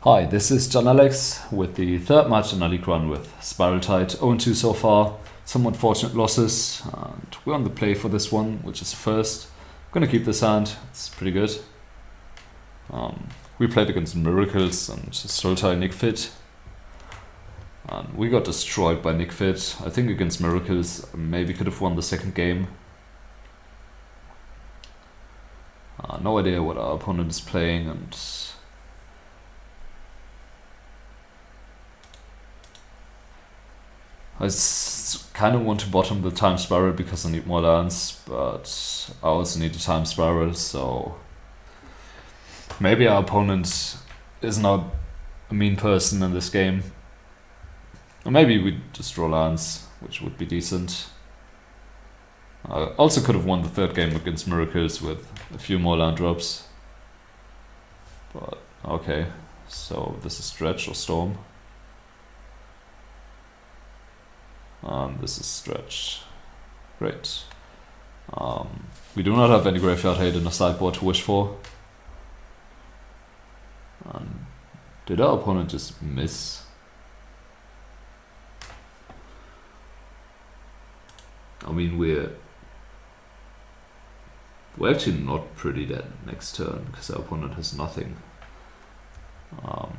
Hi, this is John Alex with the third match in our league run with Spiral Tide. 0-2 so far, some unfortunate losses, and we're on the play for this one, which is first. I'm gonna keep this hand, it's pretty good. We played against Miracles and Sultai Nick Fit, and we got destroyed by Nick Fit. I think against Miracles, maybe could have won the second game. No idea what our opponent is playing, and I kind of want to bottom the time spiral because I need more lands, but I also need a time spiral, so maybe our opponent is not a mean person in this game. Or maybe we just draw lands, which would be decent. I also could have won the third game against Miracles with a few more land drops. But okay, so this is Dredge or Storm. This is Dredge. Great. We do not have any graveyard hate in the sideboard to wish for. Did our opponent just miss? I mean, we're actually not pretty dead next turn because our opponent has nothing. Of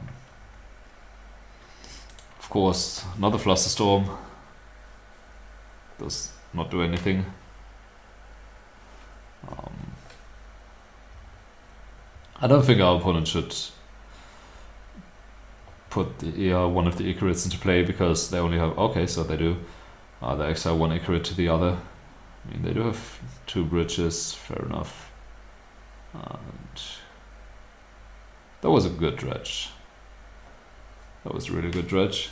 course, another Flusterstorm does not do anything. I don't think our opponent should put the one of the Icarids into play because they only have, okay, so they do. They exile one Icarid to the other. I mean, they do have two bridges, fair enough. And that was a good Dredge. That was a really good Dredge.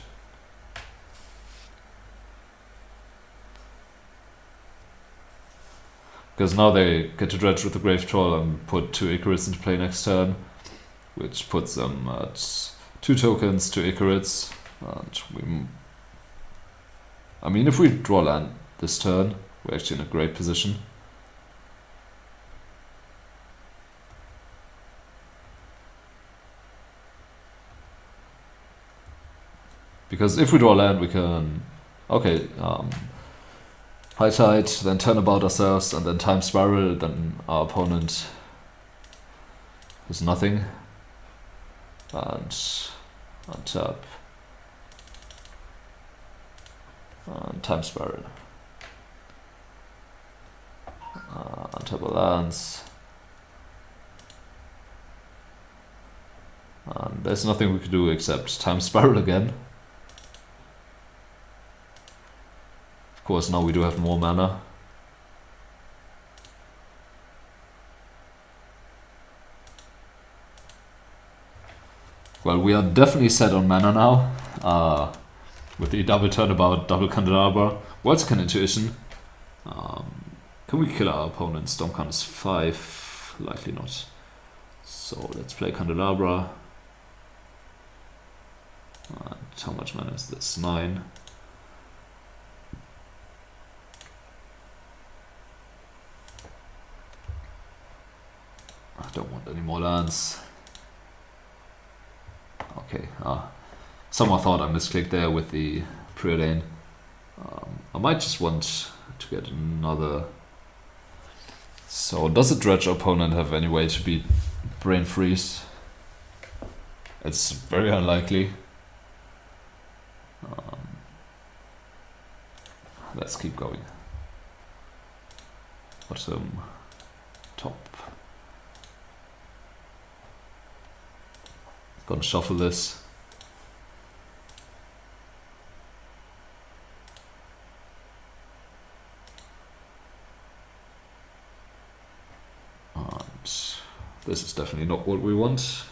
Because now they get to Dredge with the Grave Troll and put two Icarids into play next turn, which puts them at 2 tokens, 2 Icarids. And I mean, if we draw land this turn, we're actually in a great position. Because if we draw land, we can, okay, High Tide, then turn about ourselves, and then time spiral, then our opponent has nothing. And untap. And time spiral. Untap our lands. And there's nothing we can do except time spiral again. Of course, now we do have more mana. Well, we are definitely set on mana now. With the double turnabout, double candelabra. Worldscan Intuition. Can we kill our opponent? Stormcount is 5. Likely not. So let's play candelabra. How much mana is this? 9. I don't want any more lands. Okay, someone thought I misclicked there with the preordain. I might just want to get another. So does a Dredge opponent have any way to beat Brain Freeze? It's very unlikely. Let's keep going. Bottom, top. Gonna shuffle this. And this is definitely not what we want.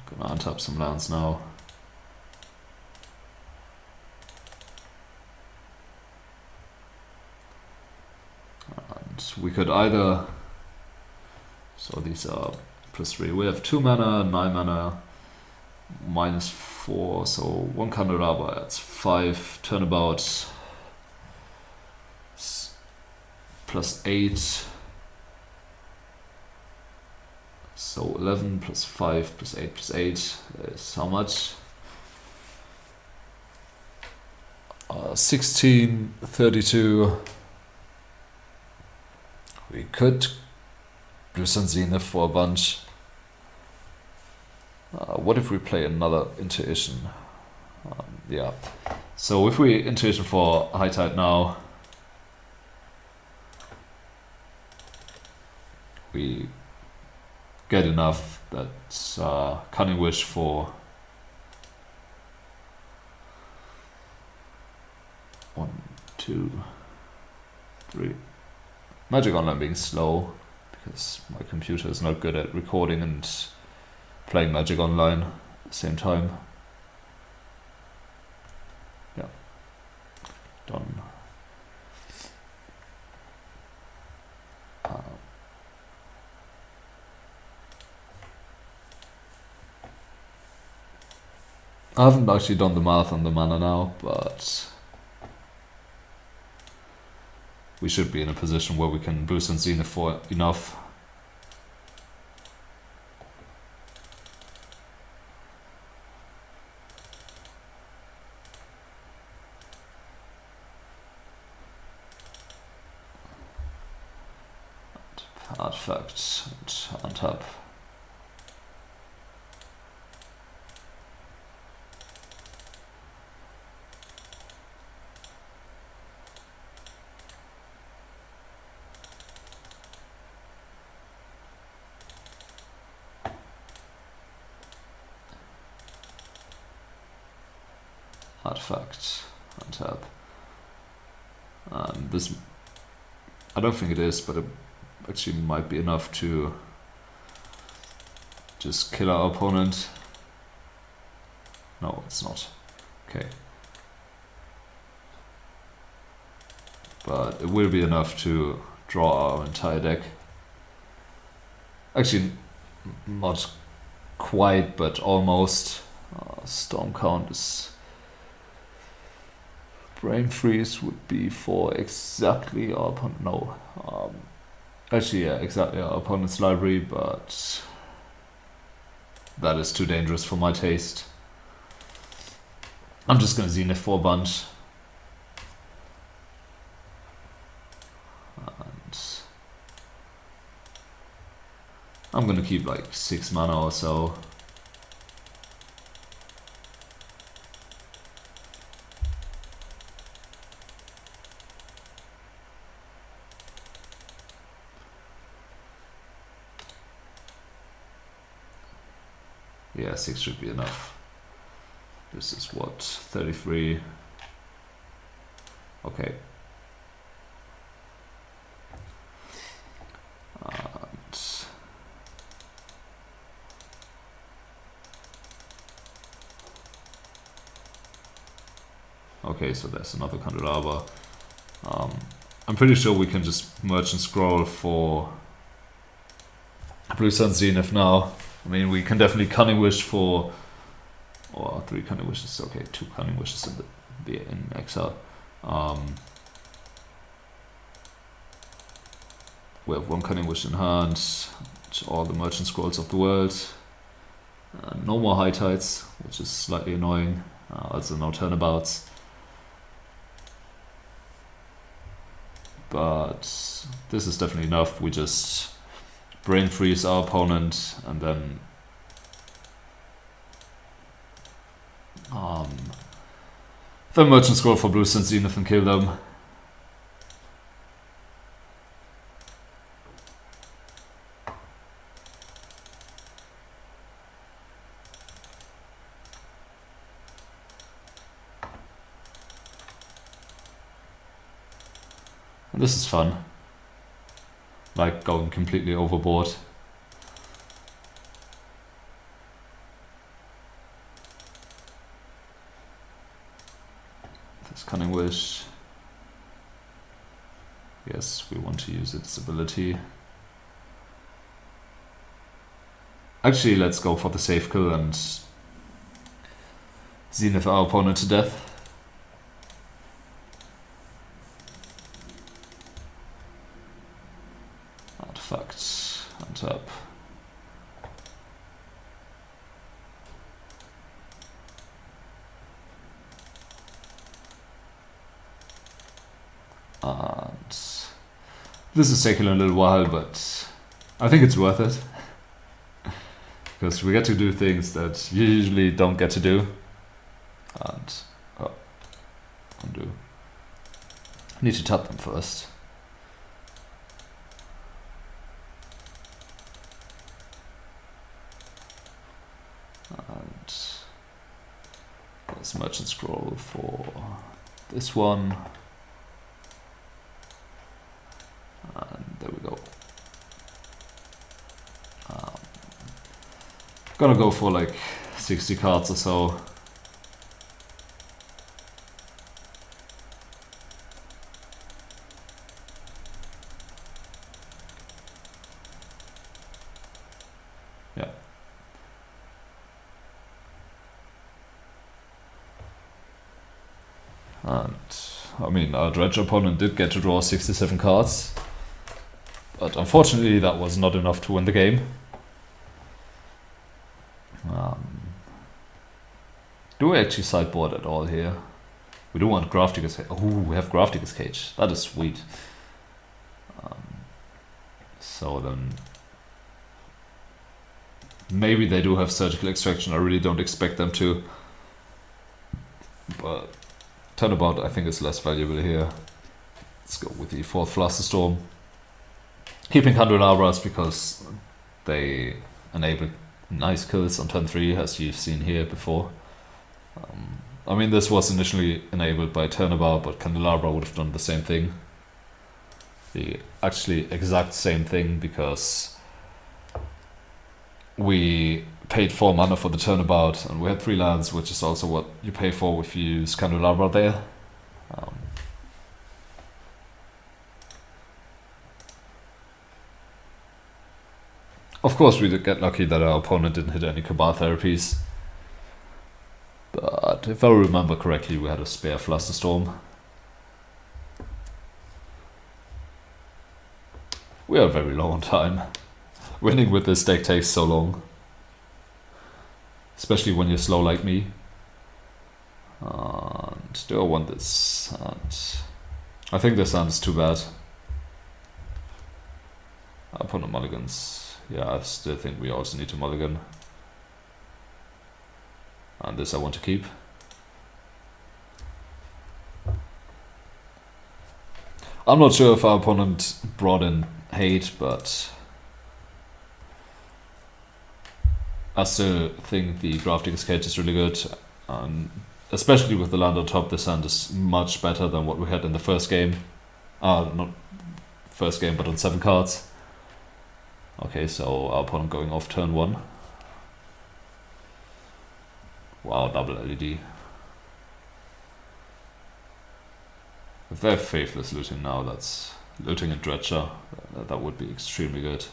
Gonna untap some lands now. And we could either, so these are +3. We have 2 mana, 9 mana, -4. So 1 candelabra adds 5. Turnabout +8. So 11 plus 5 plus 8 plus 8 is how much? 16, 32. We could do some Zenith for a bunch. What if we play another Intuition? Yeah. So if we Intuition for High Tide now, we get enough that's Cunning Wish for 1, 2, 3. Magic Online being slow because my computer is not good at recording and playing Magic Online at the same time. Yeah. Done. I haven't actually done the math on the mana now, but we should be in a position where we can boost on Zenith for enough. Artifacts and untap. Artifact, untap. And this, I don't think it is, but it actually might be enough to just kill our opponent. No, it's not. Okay. But it will be enough to draw our entire deck. Actually, not quite, but almost. Storm Count is... Brain Freeze would be for exactly our opponent. No. Actually, yeah, exactly our opponent's library, but that is too dangerous for my taste. I'm just gonna Zenith for a bunch. And I'm gonna keep like 6 mana or so. Yeah, 6 should be enough. This is what, 33. Okay. And okay, so there's another Candelabra. I'm pretty sure we can just Merchant Scroll for Blue Sun Zenith now. I mean, we can definitely Cunning Wish for, or 3 Cunning Wishes. Okay, 2 Cunning Wishes in exile. We have 1 Cunning Wish in hand. All the Merchant Scrolls of the world. No more High Tides, which is slightly annoying. Also no turnabouts. But this is definitely enough. We just Brain Freeze our opponent and then the Merchant Scroll for Blue Sun Zenith and kill them. And this is fun. Like going completely overboard. This Cunning Wish. Yes, we want to use its ability. Actually, let's go for the safe kill and Zenith our opponent to death. Artifacts, untap. And this is taking a little while, but I think it's worth it. Because we get to do things that you usually don't get to do. And undo. Need to tap them first. And there's merchant scroll for this one. And there we go. Gonna go for like 60 cards or so. Yeah. And I mean, our Dredge opponent did get to draw 67 cards, but unfortunately that was not enough to win the game. Do we actually sideboard at all here? We do want Grafdigger's Cage. Oh, we have Grafdigger's Cage. That is sweet. So then maybe they do have Surgical Extraction. I really don't expect them to. But Turnabout I think is less valuable here. Let's go with the 4th Flusterstorm. Keeping Candelabras because they enable nice kills on turn 3, as you've seen here before. I mean, this was initially enabled by Turnabout, but Candelabra would have done the same thing. The actually exact same thing, because we paid 4 mana for the Turnabout, and we had 3 lands, which is also what you pay for if you use Candelabra there. Of course, we did get lucky that our opponent didn't hit any Cabal Therapies. But if I remember correctly, we had a spare Flusterstorm. We are very low on time. Winning with this deck takes so long. Especially when you're slow like me. And do I want this? And I think this hand is too bad. Opponent mulligans. Yeah, I still think we also need to mulligan. And this I want to keep. I'm not sure if our opponent brought in hate, but I still think the Grafdigger's Cage is really good. Especially with the land on top, this hand is much better than what we had in the first game. Not first game, but on 7 cards. Okay, so our opponent going off turn 1. Wow, double LED. If they have Faithless Looting now, that's Looting and Dredger. That would be extremely good.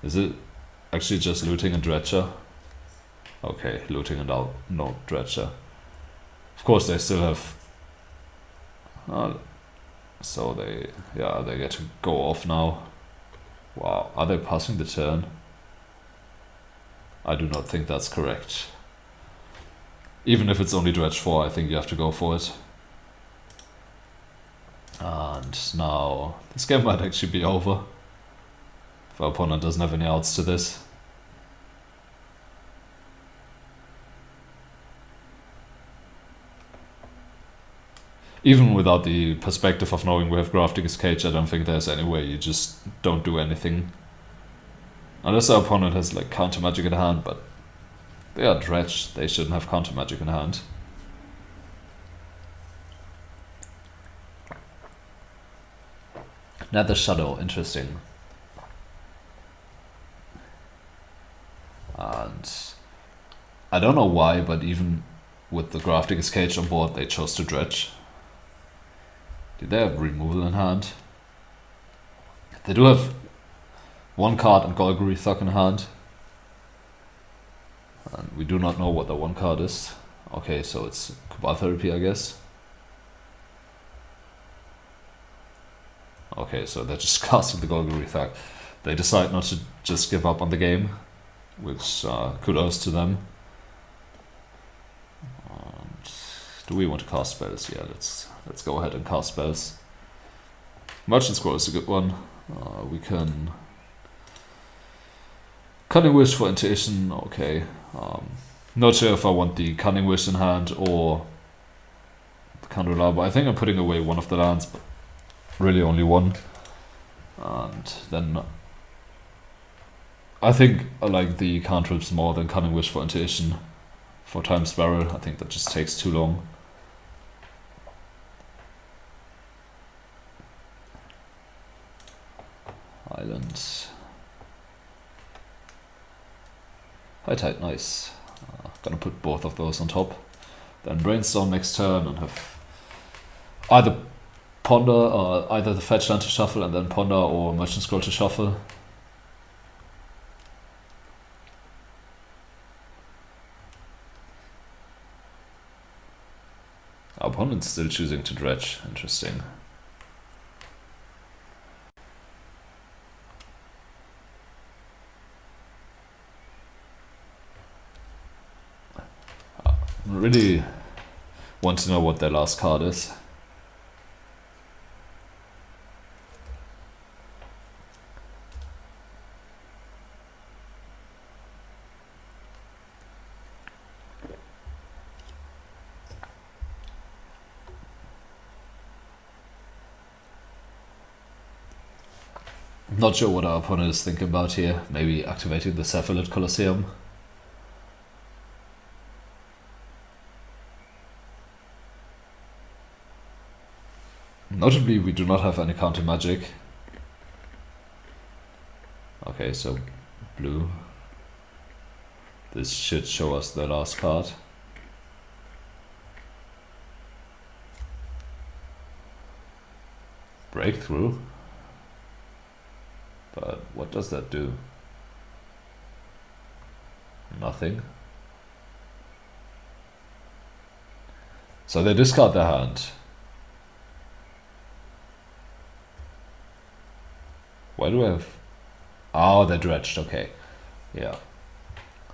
Is it actually just Looting and Dredger? Okay, Looting and no Dredger. Of course they still have... so they get to go off now. Wow, are they passing the turn? I do not think that's correct. Even if it's only Dredge 4, I think you have to go for it. And now this game might actually be over if our opponent doesn't have any outs to this. Even without the perspective of knowing we have Grafdigger's Cage, I don't think there's any way you just don't do anything. Unless our opponent has like counter magic in hand, but they are Dredge, they shouldn't have counter magic in hand. Nether Shadow, interesting. And I don't know why, but even with the Grafdigger's Cage on board, they chose to Dredge. Did they have removal in hand? They do have 1 card and Golgari Thug in hand. And we do not know what that 1 card is. Okay, so it's Cabal Therapy, I guess. Okay, so they're just casting the Golgari Thug. They decide not to just give up on the game, which kudos to them. And Do we want to cast spells? Yeah, let's go ahead and cast spells. Merchant Scroll is a good one. We can Cunning Wish for Intuition. Okay. Not sure if I want the Cunning Wish in hand or the Candelabra. I think I'm putting away one of the lands, but really only one. And then I think I like the cantrips more than Cunning Wish for Intuition. For Time Spiral, I think that just takes too long. Island. High Tide, nice. Gonna put both of those on top. Then Brainstorm next turn and have either Ponder, or either the Fetch land to shuffle and then Ponder, or Merchant Scroll to shuffle. Our opponent's still choosing to dredge. Interesting. I really want to know what their last card is. Not sure what our opponent is thinking about here. Maybe activating the Cephalid Colosseum. Notably, we do not have any counter magic. Okay, so blue. This should show us the last card. Breakthrough. But what does that do? Nothing. So they discard their hand. Why do I have... Oh, they dredged, okay. Yeah.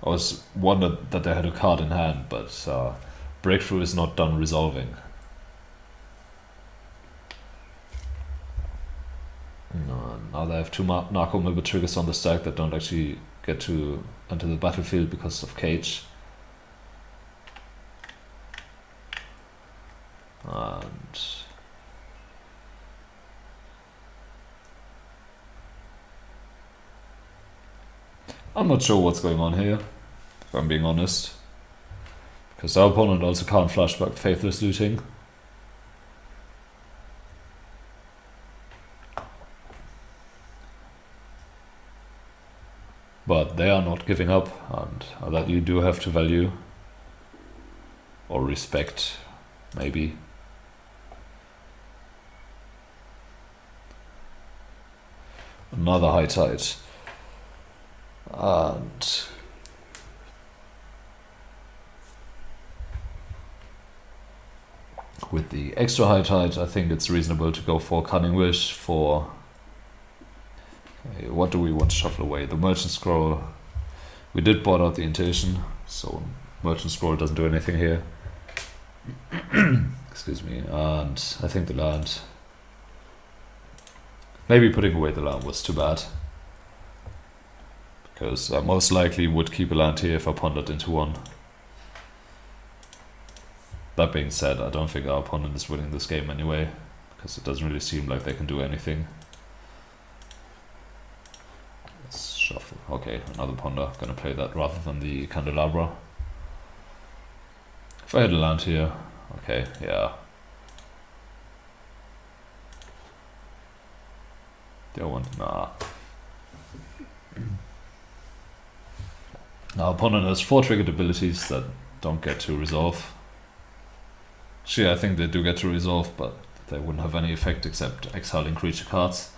I was wondered that they had a card in hand, but Breakthrough is not done resolving. No, now they have two Narco Milber triggers on the stack that don't actually get to enter the battlefield because of Cage. And I'm not sure what's going on here, if I'm being honest. Because our opponent also can't flashback Faithless Looting. But they are not giving up, and that you do have to value. Or respect, maybe. Another High Tide. And with the extra High Tide, I think it's reasonable to go for Cunning Wish for... Okay, what do we want to shuffle away? The Merchant Scroll. We did board out the Intuition, so Merchant Scroll doesn't do anything here. Excuse me. And I think the land... Maybe putting away the land was too bad. Because I most likely would keep a land here if I pondered into one. That being said, I don't think our opponent is winning this game anyway, because it doesn't really seem like they can do anything. Let's shuffle. Okay, another ponder. Gonna play that rather than the Candelabra. If I had a land here, okay, yeah. Do I want... Nah. Our opponent has 4 triggered abilities that don't get to resolve. Sure, I think they do get to resolve, but they wouldn't have any effect except exiling creature cards.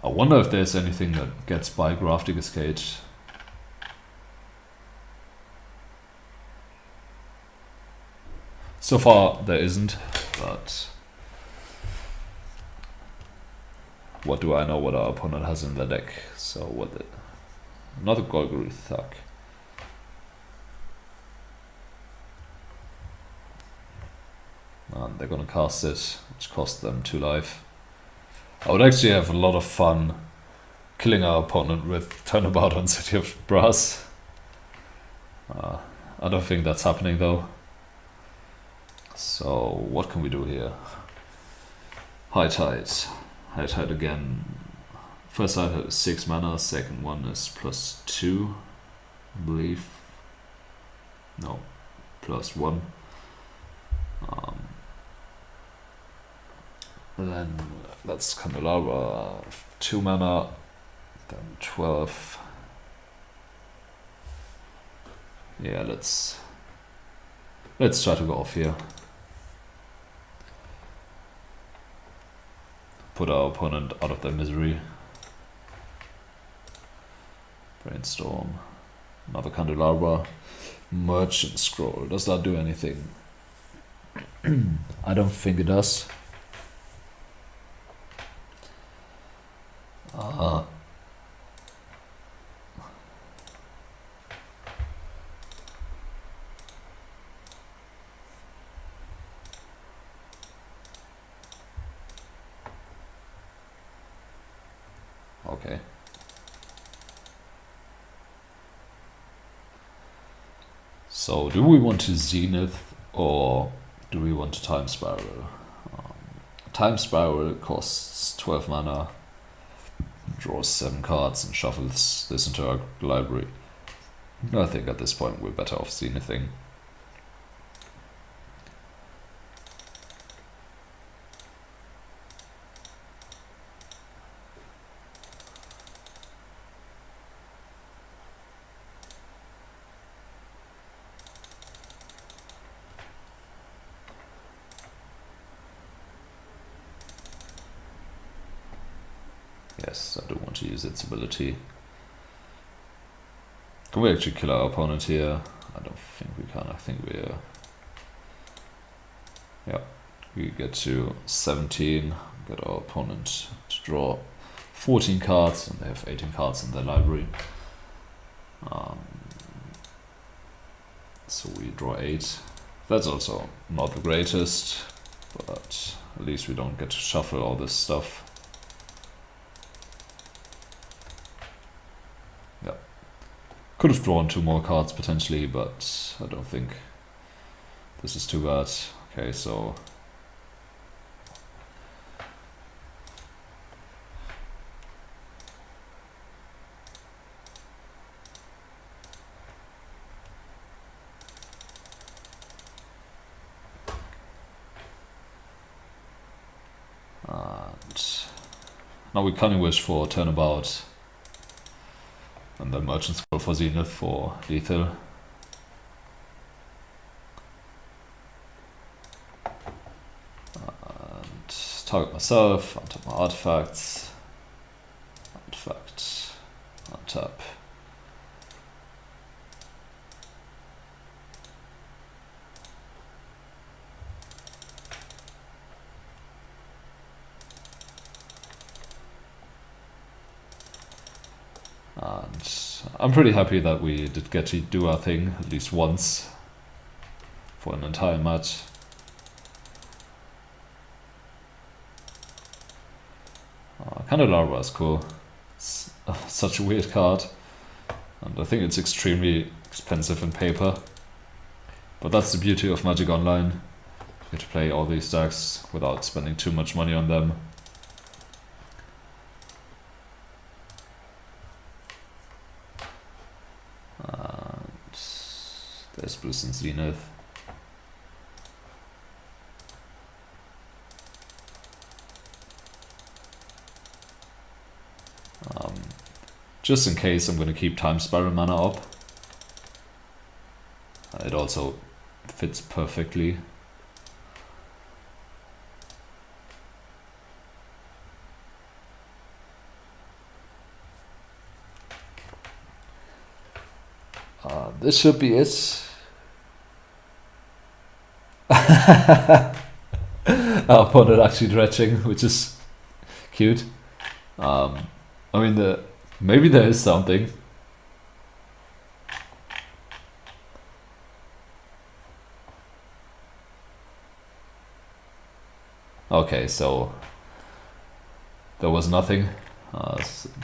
I wonder if there's anything that gets by Grafdigger's Cage. So far there isn't, but what do I know what our opponent has in their deck? So another Golgari Thug. And they're gonna cast it, which costs them 2 life. I would actually have a lot of fun killing our opponent with Turnabout on City of Brass. I don't think that's happening though. So what can we do here? High Tide. High Tide again. First High Tide is 6 mana, second one is +2, I believe. No, +1. And then that's Candelabra, 2 mana, then 12. Yeah, let's try to go off here. Put our opponent out of their misery. Brainstorm. Another Candelabra. Merchant Scroll. Does that do anything? I don't think it does. Okay. So, do we want to Zenith or do we want to Time Spiral? Time Spiral costs 12 mana, draws 7 cards, and shuffles this into our library. I think at this point we're better off Zenithing. Yes, I do want to use its ability. Can we actually kill our opponent here? I don't think we can. I think we're... Yeah, we get to 17, get our opponent to draw 14 cards, and they have 18 cards in their library. So we draw 8. That's also not the greatest, but at least we don't get to shuffle all this stuff. Could have drawn 2 more cards potentially, but I don't think this is too bad. Okay, so now we Cunning Wish for Turnabout. And then Merchant Scroll for Zenith for lethal. And target myself, untap my artifacts. Artifact, untap. And I'm pretty happy that we did get to do our thing at least once for an entire match. Candelabra is cool. It's such a weird card, and I think it's extremely expensive in paper. But that's the beauty of Magic Online. You get to play all these decks without spending too much money on them. There's Blues and Zenith. Just in case, I'm going to keep Time Spiral mana up. It also fits perfectly. This should be it. Our opponent actually dredging, which is cute. I mean, maybe there is something. Okay, so there was nothing.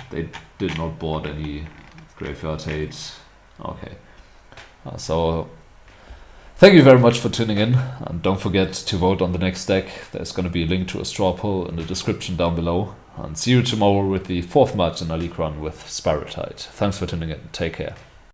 They did not board any graveyard hate. Okay. So thank you very much for tuning in, and don't forget to vote on the next deck. There's going to be a link to a straw poll in the description down below. And see you tomorrow with the 4th match in our league run with Spirotide. Thanks for tuning in. Take care.